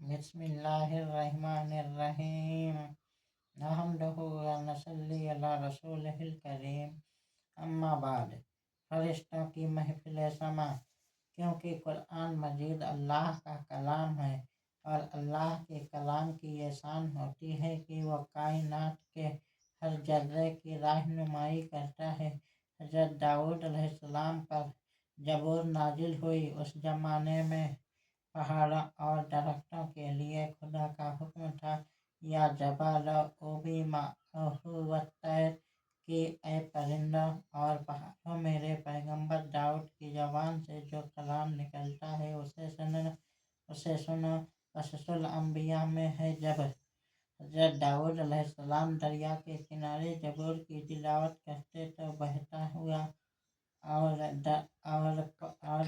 बिस्मिल्लाहिर्रहमानिर्रहीम। नहमदुहु व नसल्ली अला रसूलिहिल करीम। अम्मा बाद। फरिश्तों की महफिल समा। क्योंकि कुरान मजीद अल्लाह का कलाम है और अल्लाह के कलाम की ये शान होती है कि वह कायनात के हर जर्रे की रहनुमाई करता है। हज़रत दाऊद अलैहिस्सलाम पर जबूर नाजिल हुई उस जमाने में पहाड़ों और दरख्तों के लिए खुदा का हुक्म था, या जबाल ओबी माहुवत्तैर कि ऐ परिंदों और पहाड़ों मेरे पैगंबर दाऊद की ज़बान से जो कलाम निकलता है उसे सुनो। कससुल अंबिया में है जब हज़रत दाऊद अलैहिस्सलाम दरिया के किनारे जबूर की तिलावत करते तो बहता हुआ और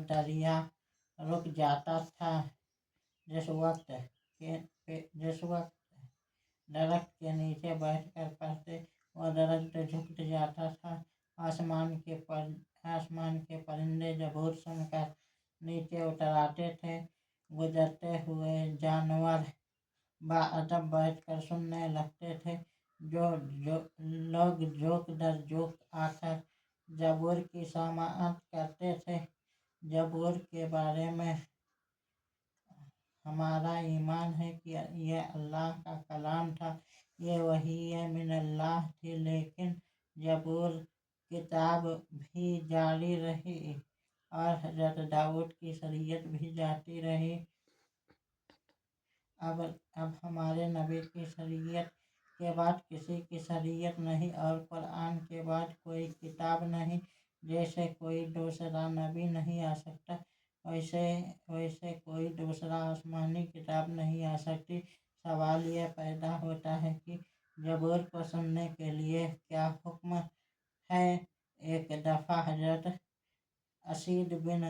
दरिया रुक जाता था। जिस वक्त दरख्त के नीचे बैठकर पढ़ते वह दरख्त झुक जाता था। आसमान के परिंदे जबूर सुनकर नीचे उतर आते थे। गुजरते हुए जानवर बाअदब बैठकर सुनने लगते थे। जो लोग जोक दर जोक आकर जबूर की समाअत करते थे। जबूर के बारे में हमारा ईमान है कि यह अल्लाह का कलाम था, ये वही मिनल्लाह थी। लेकिन जबूर किताब भी जारी रही और हज़रत दाऊद की शरीयत भी जाती रही। अब हमारे नबी की शरीयत के बाद किसी की शरीयत नहीं और कुरान के बाद कोई किताब नहीं। जैसे कोई दूसरा नबी नहीं आ सकता वैसे कोई दूसरा आसमानी किताब नहीं आ सकती। सवाल यह पैदा होता है कि जबूर को सुनने के लिए क्या हुक्म है। एक दफ़ा हज़रत असीद बिन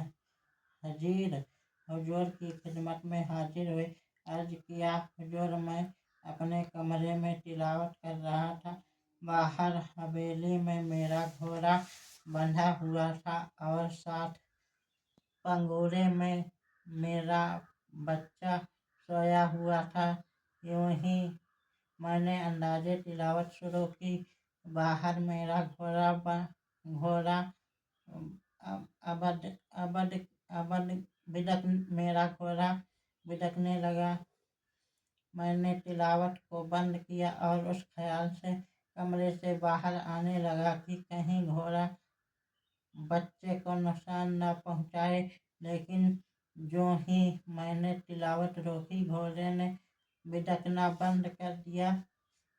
हजीर हुजूर की खिदमत में हाजिर हुए। अर्ज किया, हुजूर मैं अपने कमरे में तिलावत कर रहा था। बाहर हवेली में मेरा घोड़ा बंधा हुआ था और साथ पंगूरे में मेरा बच्चा सोया हुआ था। यूं ही मैंने अंदाजे तिलावत शुरू की। बाहर मेरा घोड़ा बिदकने लगा। मैंने तिलावत को बंद किया और उस ख्याल से कमरे से बाहर आने लगा कि कहीं घोड़ा बच्चे को नुकसान न पहुंचाए। लेकिन जो ही मैंने तिलावत रोकी घोड़े ने बिदकना बंद कर दिया।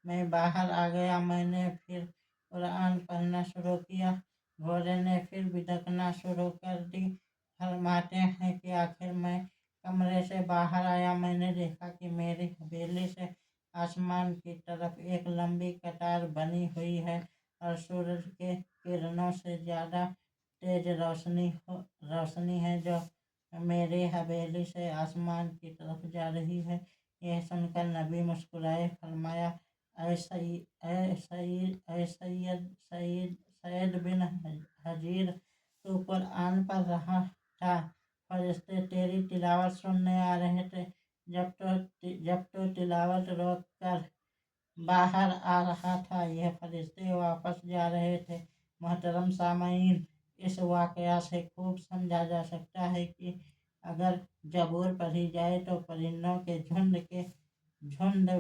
मैं बाहर आ गया। मैंने फिर कुरान पढ़ना शुरू किया। घोड़े ने फिर बिदकना शुरू कर दी। फरमाते हैं कि आखिर मैं कमरे से बाहर आया। मैंने देखा कि मेरी हवेली से आसमान की तरफ एक लंबी कतार बनी हुई है और सूरज के किरणों से ज़्यादा तेज रोशनी है जो मेरी हवेली से आसमान की तरफ जा रही है। यह सुनकर नबी मुस्कुराए। फरमाया, सैयद बिन हजीर, तू कुरान पढ़ रहा था, फरिश्ते तेरी तिलावत सुनने आ रहे थे। जब तो तिलावत रोक कर बाहर आ रहा था यह फरिश्ते वापस जा रहे थे। मोहतरम सामईन, इस वाकया से खूब समझा जा सकता है कि अगर जबूर पढ़ी जाए तो परिंदों के झुंड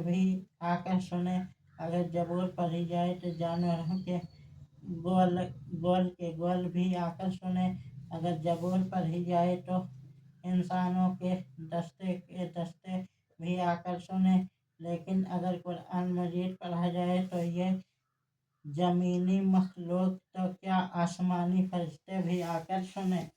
भी आकर सुने। अगर जबूर पढ़ी जाए तो जानवरों के गोल भी आकर सुने। अगर जबूर पढ़ी जाए तो इंसानों के दस्ते भी आकर सुने। लेकिन अगर कुरान मजीद पढ़ा जाए तो ये जमीनी मखलूक तो क्या आसमानी फरिश्ते भी आकर सुने।